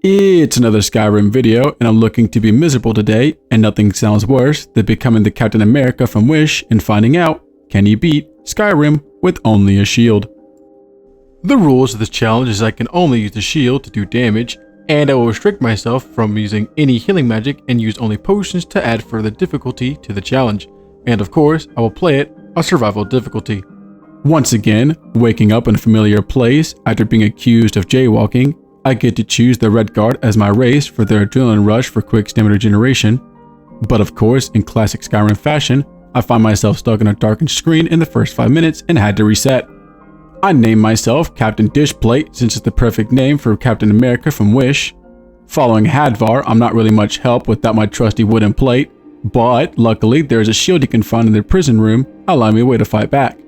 It's another Skyrim video, and I'm looking to be miserable today, and nothing sounds worse than becoming the Captain America from Wish and finding out, can you beat Skyrim with only a shield? The rules of this challenge is I can only use the shield to do damage, and I will restrict myself from using any healing magic and use only potions to add further difficulty to the challenge. And of course, I will play it a survival difficulty. Once again, waking up in a familiar place after being accused of jaywalking, I get to choose the Red Guard as my race for their adrenaline rush for quick stamina regeneration. But of course, in classic Skyrim fashion, I find myself stuck in a darkened screen in the first 5 minutes and had to reset. I named myself Captain Dishplate since it's the perfect name for Captain America from Wish. Following Hadvar, I'm not really much help without my trusty wooden plate, but luckily there's a shield you can find in the prison room, allowing me a way to fight back.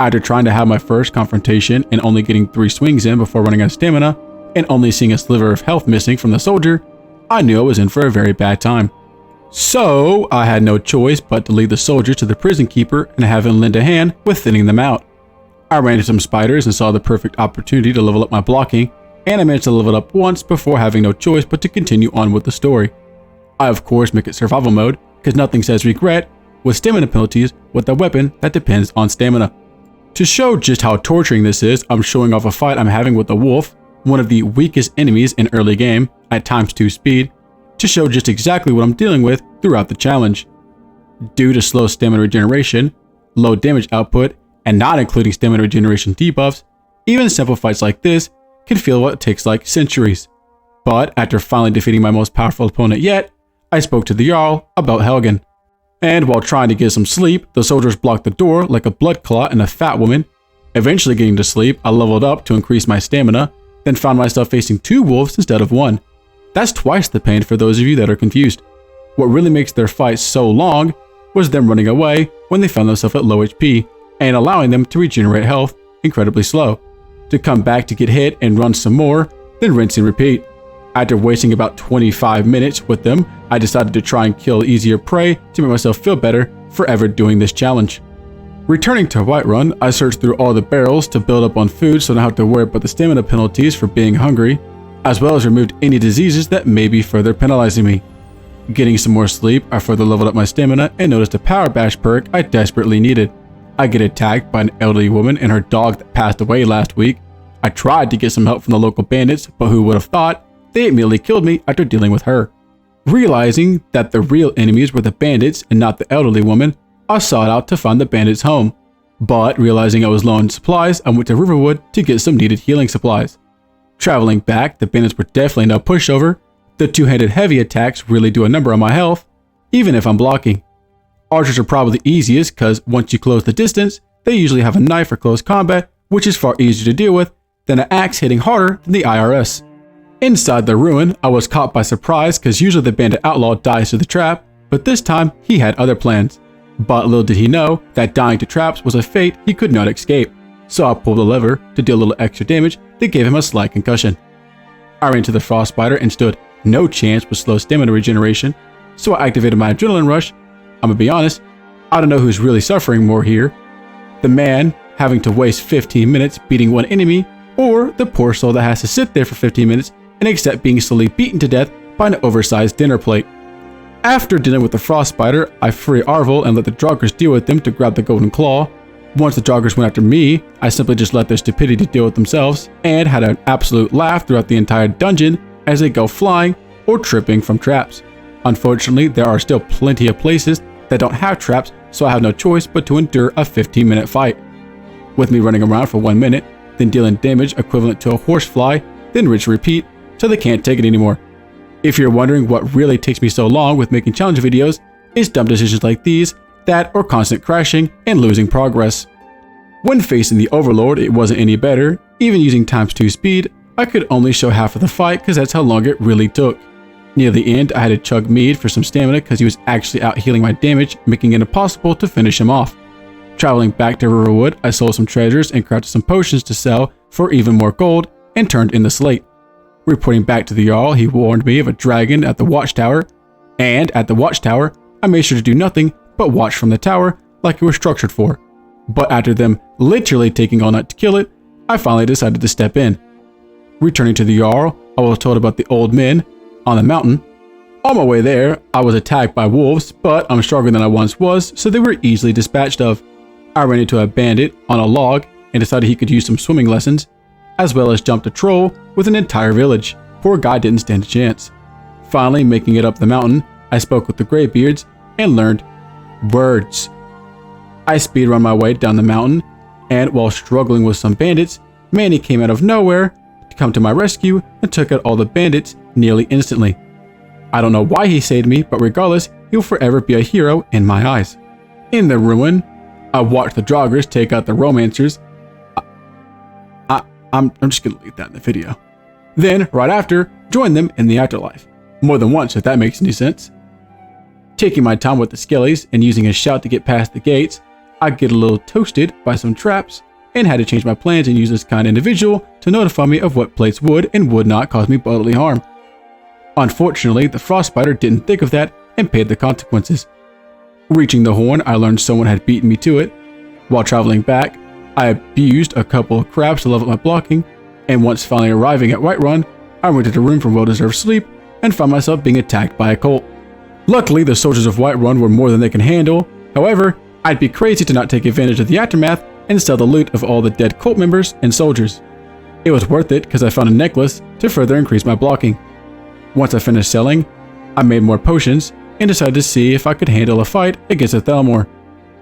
After trying to have my first confrontation and only getting 3 swings in before running out of stamina, and only seeing a sliver of health missing from the soldier, I knew I was in for a very bad time. So I had no choice but to lead the soldiers to the prison keeper and have him lend a hand with thinning them out. I ran into some spiders and saw the perfect opportunity to level up my blocking, and I managed to level it up once before having no choice but to continue on with the story. I of course make it survival mode, because nothing says regret with stamina penalties with a weapon that depends on stamina. To show just how torturing this is, I'm showing off a fight I'm having with a wolf, one of the weakest enemies in early game, at ×2 speed, to show just exactly what I'm dealing with throughout the challenge. Due to slow stamina regeneration, low damage output, and not including stamina regeneration debuffs, even simple fights like this can feel what it takes like centuries. But after finally defeating my most powerful opponent yet, I spoke to the Jarl about Helgen. And while trying to get some sleep, the soldiers blocked the door like a blood clot and a fat woman. Eventually getting to sleep, I leveled up to increase my stamina, then found myself facing 2 wolves instead of 1. That's twice the pain for those of you that are confused. What really makes their fight so long was them running away when they found themselves at low HP, and allowing them to regenerate health incredibly slow, to come back to get hit and run some more, then rinse and repeat. After wasting about 25 minutes with them, I decided to try and kill easier prey to make myself feel better for ever doing this challenge. Returning to Whiterun, I searched through all the barrels to build up on food so I don't have to worry about the stamina penalties for being hungry, as well as removed any diseases that may be further penalizing me. Getting some more sleep, I further leveled up my stamina and noticed a power bash perk I desperately needed. I get attacked by an elderly woman and her dog that passed away last week. I tried to get some help from the local bandits, but who would have thought they immediately killed me after dealing with her. Realizing that the real enemies were the bandits and not the elderly woman, I sought out to find the bandits' home. But realizing I was low on supplies, I went to Riverwood to get some needed healing supplies. Traveling back, the bandits were definitely no pushover. The 2-handed heavy attacks really do a number on my health, even if I'm blocking. Archers are probably the easiest because once you close the distance, they usually have a knife for close combat, which is far easier to deal with than an axe hitting harder than the IRS. Inside the ruin, I was caught by surprise because usually the bandit outlaw dies to the trap, but this time he had other plans. But little did he know that dying to traps was a fate he could not escape, so I pulled the lever to deal a little extra damage that gave him a slight concussion. I ran to the frost spider and stood no chance with slow stamina regeneration, so I activated my adrenaline rush. I'm gonna be honest, I don't know who's really suffering more here, the man having to waste 15 minutes beating one enemy, or the poor soul that has to sit there for 15 minutes and accept being slowly beaten to death by an oversized dinner plate. After dealing with the frost spider, I free Arvel and let the Draugrs deal with them to grab the golden claw. Once the Draugrs went after me, I simply just let their stupidity deal with themselves and had an absolute laugh throughout the entire dungeon as they go flying or tripping from traps. Unfortunately, there are still plenty of places that don't have traps, so I have no choice but to endure a 15-minute fight. With me running around for 1 minute, then dealing damage equivalent to a horsefly, then rinse and repeat till they can't take it anymore. If you're wondering what really takes me so long with making challenge videos, it's dumb decisions like these, that or constant crashing and losing progress. When facing the Overlord, it wasn't any better. Even using ×2 speed, I could only show half of the fight because that's how long it really took. Near the end, I had to chug mead for some stamina because he was actually out healing my damage, making it impossible to finish him off. Traveling back to Riverwood, I sold some treasures and crafted some potions to sell for even more gold and turned in the slate. Reporting back to the Jarl, he warned me of a dragon at the watchtower, and at the watchtower, I made sure to do nothing but watch from the tower like it was structured for. But after them literally taking all night to kill it, I finally decided to step in. Returning to the Jarl, I was told about the old men on the mountain. On my way there, I was attacked by wolves, but I'm stronger than I once was, so they were easily dispatched of. I ran into a bandit on a log and decided he could use some swimming lessons, as well as jumped a troll with an entire village. Poor guy didn't stand a chance. Finally, making it up the mountain, I spoke with the Greybeards and learned words. I speedrun my way down the mountain, and while struggling with some bandits, Manny came out of nowhere to come to my rescue and took out all the bandits nearly instantly. I don't know why he saved me, but regardless, he'll forever be a hero in my eyes. In the ruin, I watched the Draugrs take out the Romancers. I'm just gonna leave that in the video. Then, right after, join them in the afterlife. More than once, if that makes any sense. Taking my time with the skellies and using a shout to get past the gates, I get a little toasted by some traps and had to change my plans and use this kind individual to notify me of what plates would and would not cause me bodily harm. Unfortunately, the frost spider didn't think of that and paid the consequences. Reaching the horn, I learned someone had beaten me to it. While traveling back, I abused a couple of crabs to level up my blocking, and once finally arriving at Whiterun, I went to the room from well-deserved sleep and found myself being attacked by a cult. Luckily, the soldiers of Whiterun were more than they can handle. However, I'd be crazy to not take advantage of the aftermath and sell the loot of all the dead cult members and soldiers. It was worth it because I found a necklace to further increase my blocking. Once I finished selling, I made more potions and decided to see if I could handle a fight against the Thalmor,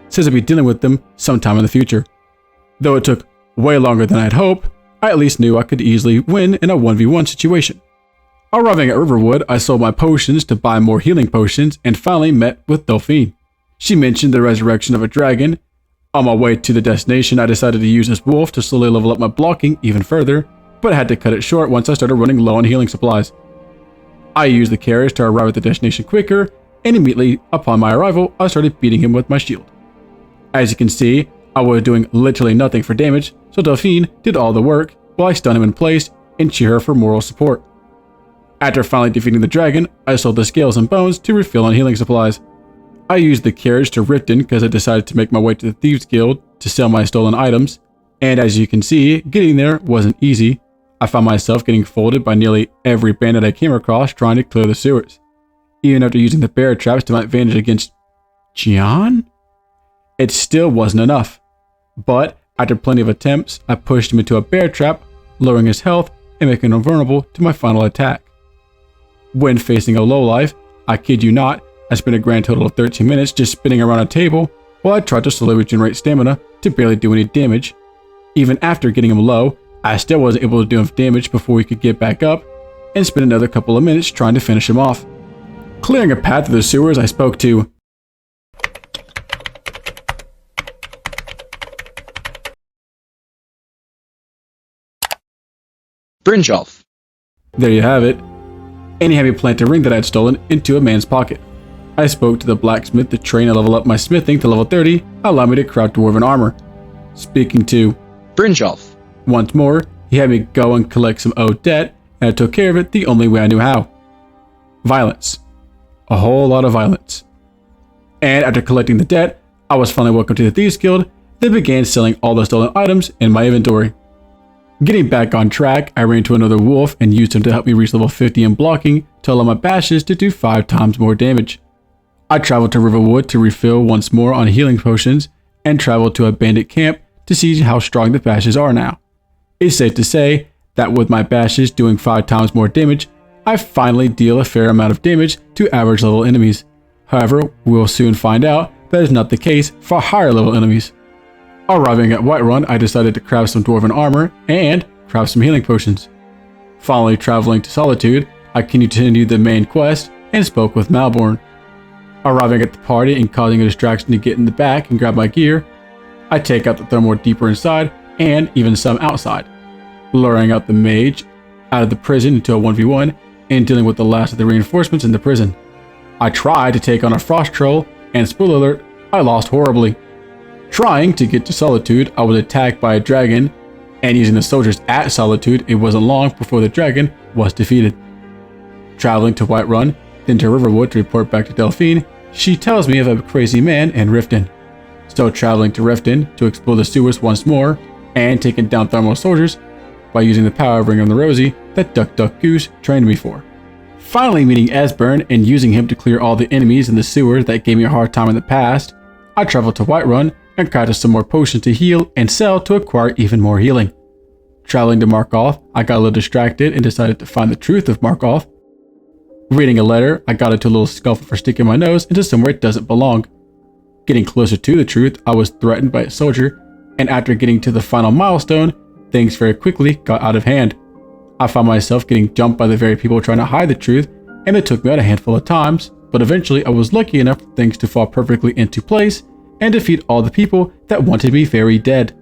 since I'd be dealing with them sometime in the future. Though it took way longer than I'd hoped, I at least knew I could easily win in a 1v1 situation. Arriving at Riverwood, I sold my potions to buy more healing potions and finally met with Delphine. She mentioned the resurrection of a dragon. On my way to the destination, I decided to use this wolf to slowly level up my blocking even further, but I had to cut it short once I started running low on healing supplies. I used the carriage to arrive at the destination quicker, and immediately upon my arrival, I started beating him with my shield. As you can see, I was doing literally nothing for damage, so Delphine did all the work while I stunned him in place and cheer her for moral support. After finally defeating the dragon, I sold the scales and bones to refill on healing supplies. I used the carriage to Riften because I decided to make my way to the Thieves Guild to sell my stolen items, and as you can see, getting there wasn't easy. I found myself getting folded by nearly every bandit I came across trying to clear the sewers. Even after using the bear traps to my advantage against Gian, it still wasn't enough. But after plenty of attempts, I pushed him into a bear trap, lowering his health and making him vulnerable to my final attack. When facing a lowlife, I kid you not, I spent a grand total of 13 minutes just spinning around a table while I tried to slowly regenerate stamina to barely do any damage. Even after getting him low, I still wasn't able to do enough damage before he could get back up and spent another couple of minutes trying to finish him off. Clearing a path through the sewers, I spoke to Brynjolf. There you have it. And he had me plant a ring that I had stolen into a man's pocket. I spoke to the blacksmith to train and level up my smithing to level 30, allowing me to craft dwarven armor. Speaking to Brynjolf. Once more, he had me go and collect some owed debt, and I took care of it the only way I knew how. Violence. A whole lot of violence. And after collecting the debt, I was finally welcomed to the Thieves Guild, then began selling all the stolen items in my inventory. Getting back on track, I ran into another wolf and used him to help me reach level 50 in blocking to allow my bashes to do 5 times more damage. I traveled to Riverwood to refill once more on healing potions and traveled to a bandit camp to see how strong the bashes are now. It's safe to say that with my bashes doing 5 times more damage, I finally deal a fair amount of damage to average level enemies. However, we'll soon find out that is not the case for higher level enemies. Arriving at Whiterun, I decided to craft some dwarven armor and craft some healing potions. Finally traveling to Solitude, I continued the main quest and spoke with Malborn. Arriving at the party and causing a distraction to get in the back and grab my gear, I take out the Thalmor deeper inside and even some outside, luring out the mage out of the prison into a 1v1 and dealing with the last of the reinforcements in the prison. I tried to take on a frost troll and, spoiler alert, I lost horribly. Trying to get to Solitude, I was attacked by a dragon, and using the soldiers at Solitude, it wasn't long before the dragon was defeated. Traveling to Whiterun, then to Riverwood to report back to Delphine, she tells me of a crazy man in Riften. So traveling to Riften to explore the sewers once more, and taking down Thalmor soldiers by using the power of Ring of the Rosie that Duck Duck Goose trained me for. Finally meeting Esbern and using him to clear all the enemies in the sewer that gave me a hard time in the past, I traveled to Whiterun and crafted some more potions to heal and sell to acquire even more healing. Traveling to Markarth, I got a little distracted and decided to find the truth of Markarth. Reading a letter, I got into a little scuffle for sticking my nose into somewhere it doesn't belong. Getting closer to the truth, I was threatened by a soldier, and after getting to the final milestone, things very quickly got out of hand. I found myself getting jumped by the very people trying to hide the truth, and it took me out a handful of times, but eventually I was lucky enough for things to fall perfectly into place and defeat all the people that wanted me very dead.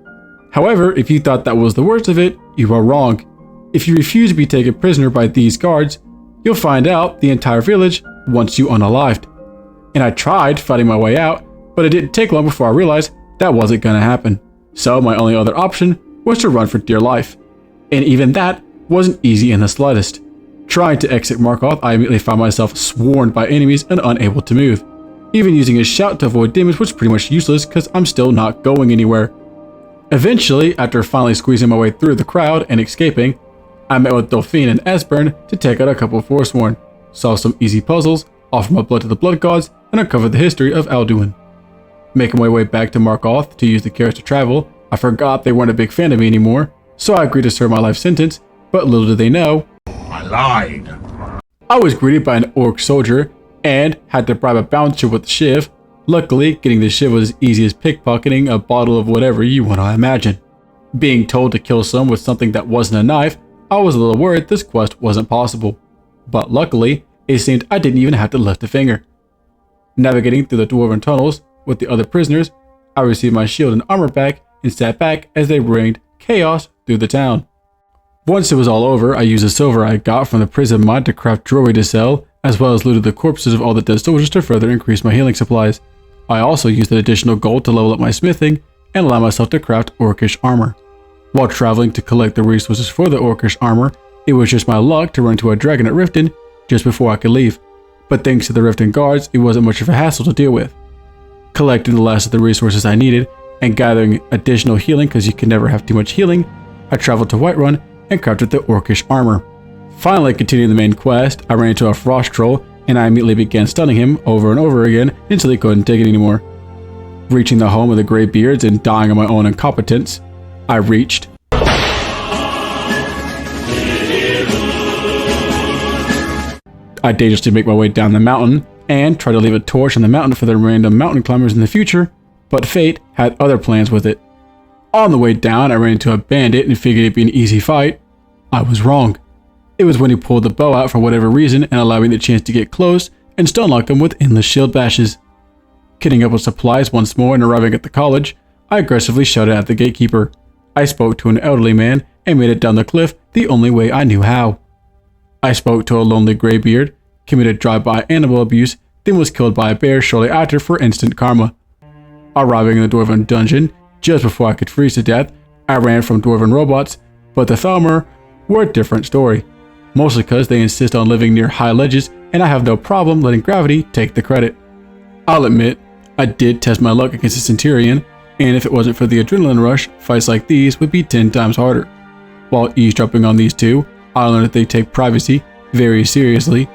However, if you thought that was the worst of it, you are wrong. If you refuse to be taken prisoner by these guards, you'll find out the entire village wants you unalived. And I tried fighting my way out, but it didn't take long before I realized that wasn't gonna happen. So my only other option was to run for dear life. And even that wasn't easy in the slightest. Trying to exit Markarth, I immediately found myself swarmed by enemies and unable to move. Even using a shout to avoid damage was pretty much useless because I'm still not going anywhere. Eventually, after finally squeezing my way through the crowd and escaping, I met with Delphine and Esbern to take out a couple of Forsworn, solve some easy puzzles, offer my blood to the blood gods, and uncover the history of Alduin. Making my way back to Markarth to use the carriage to travel, I forgot they weren't a big fan of me anymore, so I agreed to serve my life sentence, but little did they know, I lied. I was greeted by an orc soldier and had to bribe a bouncer with the shiv. Luckily, getting the shiv was as easy as pickpocketing a bottle of whatever you want to imagine. Being told to kill someone with something that wasn't a knife, I was a little worried this quest wasn't possible. But luckily, it seemed I didn't even have to lift a finger. Navigating through the dwarven tunnels with the other prisoners, I received my shield and armor back and sat back as they rained chaos through the town. Once it was all over, I used the silver I got from the prison mine to craft jewelry to sell, as well as looted the corpses of all the dead soldiers to further increase my healing supplies. I also used an additional gold to level up my smithing and allow myself to craft orcish armor. While traveling to collect the resources for the orcish armor, it was just my luck to run into a dragon at Riften just before I could leave. But thanks to the Riften guards, it wasn't much of a hassle to deal with. Collecting the last of the resources I needed and gathering additional healing because you can never have too much healing, I traveled to Whiterun and crafted the orcish armor. Finally continuing the main quest, I ran into a frost troll and I immediately began stunning him over and over again until he couldn't take it anymore. Reaching the home of the Greybeards and dying of my own incompetence, I reached I dangerously make my way down the mountain and try to leave a torch on the mountain for the random mountain climbers in the future, but fate had other plans with it. On the way down, I ran into a bandit and figured it'd be an easy fight. I was wrong. It was when he pulled the bow out for whatever reason and allowed me the chance to get close and stun-lock him with endless shield bashes. Kitting up with supplies once more and arriving at the college, I aggressively shouted at the gatekeeper. I spoke to an elderly man and made it down the cliff the only way I knew how. I spoke to a lonely graybeard, committed drive-by animal abuse, then was killed by a bear shortly after for instant karma. Arriving in the dwarven dungeon, just before I could freeze to death, I ran from dwarven robots, but the Thalmor were a different story. Mostly because they insist on living near high ledges and I have no problem letting gravity take the credit. I'll admit, I did test my luck against a Centurion, and if it wasn't for the adrenaline rush, fights like these would be 10 times harder. While eavesdropping on these two, I learned that they take privacy very seriously.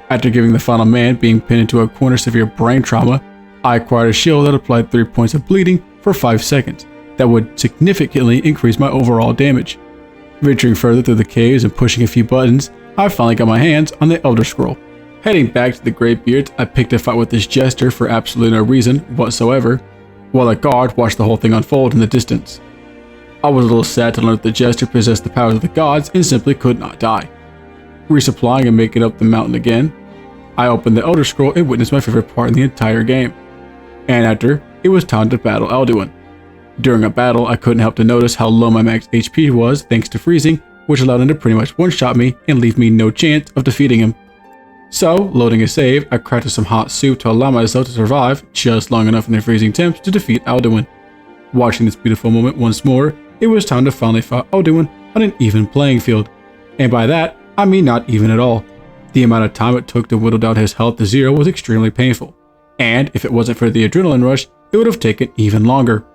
After giving the final man being pinned into a corner severe brain trauma, I acquired a shield that applied 3 points of bleeding for 5 seconds that would significantly increase my overall damage. Venturing further through the caves and pushing a few buttons, I finally got my hands on the Elder Scroll. Heading back to the Greybeards, I picked a fight with this jester for absolutely no reason whatsoever, while a guard watched the whole thing unfold in the distance. I was a little sad to learn that the jester possessed the powers of the gods and simply could not die. Resupplying and making up the mountain again, I opened the Elder Scroll and witnessed my favorite part in the entire game. And after, it was time to battle Alduin. During a battle, I couldn't help to notice how low my max HP was thanks to freezing, which allowed him to pretty much one-shot me and leave me no chance of defeating him. So, loading a save, I crafted some hot soup to allow myself to survive just long enough in the freezing temps to defeat Alduin. Watching this beautiful moment once more, it was time to finally fight Alduin on an even playing field. And by that, I mean not even at all. The amount of time it took to whittle down his health to 0 was extremely painful. And if it wasn't for the adrenaline rush, it would have taken even longer.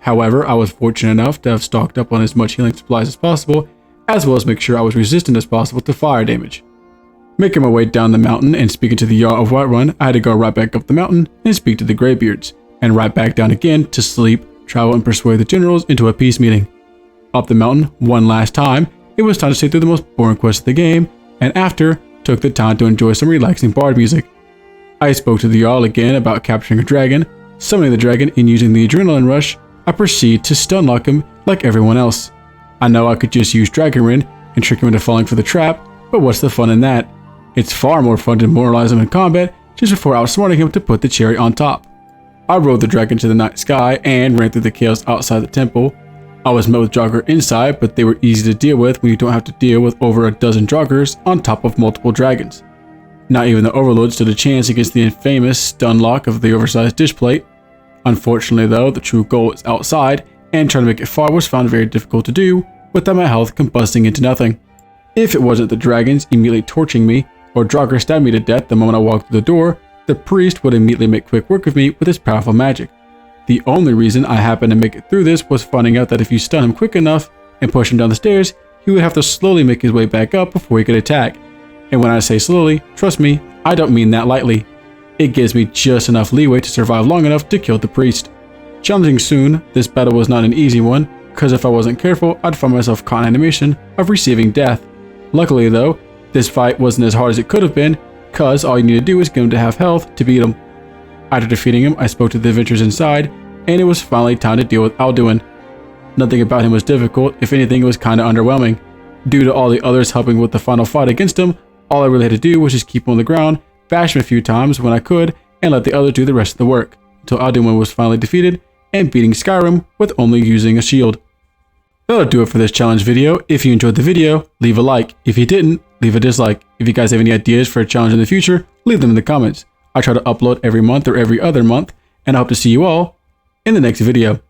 However, I was fortunate enough to have stocked up on as much healing supplies as possible, as well as make sure I was resistant as possible to fire damage. Making my way down the mountain and speaking to the Jarl of Whiterun, I had to go right back up the mountain and speak to the Greybeards, and right back down again to sleep, travel, and persuade the generals into a peace meeting. Up the mountain one last time, it was time to sit through the most boring quest of the game, and after, took the time to enjoy some relaxing bard music. I spoke to the Jarl again about capturing a dragon, summoning the dragon, and using the adrenaline rush, I proceed to stun lock him like everyone else. I know I could just use Dragon Rend and trick him into falling for the trap, but what's the fun in that? It's far more fun to demoralize him in combat just before outsmarting him to put the cherry on top. I rode the dragon to the night sky and ran through the chaos outside the temple. I was met with Draugr inside, but they were easy to deal with when you don't have to deal with over a dozen Draugrs on top of multiple dragons. Not even the Overlord stood a chance against the infamous stun lock of the oversized dish plate. Unfortunately though, the true goal is outside, and trying to make it far was found very difficult to do without my health combusting into nothing. If it wasn't the dragons immediately torching me, or Draugr stabbed me to death the moment I walked through the door, the priest would immediately make quick work of me with his powerful magic. The only reason I happened to make it through this was finding out that if you stun him quick enough and push him down the stairs, he would have to slowly make his way back up before he could attack. And when I say slowly, trust me, I don't mean that lightly. It gives me just enough leeway to survive long enough to kill the priest. Challenging soon, this battle was not an easy one, because if I wasn't careful, I'd find myself caught in animation of receiving death. Luckily though, this fight wasn't as hard as it could have been, cause all you need to do is get him to have health to beat him. After defeating him, I spoke to the adventurers inside, and it was finally time to deal with Alduin. Nothing about him was difficult, if anything it was kinda underwhelming. Due to all the others helping with the final fight against him, all I really had to do was just keep him on the ground, bash him a few times when I could, and let the others do the rest of the work, until Alduin was finally defeated, and beating Skyrim with only using a shield. That'll do it for this challenge video. If you enjoyed the video, leave a like. If you didn't, leave a dislike. If you guys have any ideas for a challenge in the future, leave them in the comments. I try to upload every month or every other month, and I hope to see you all in the next video.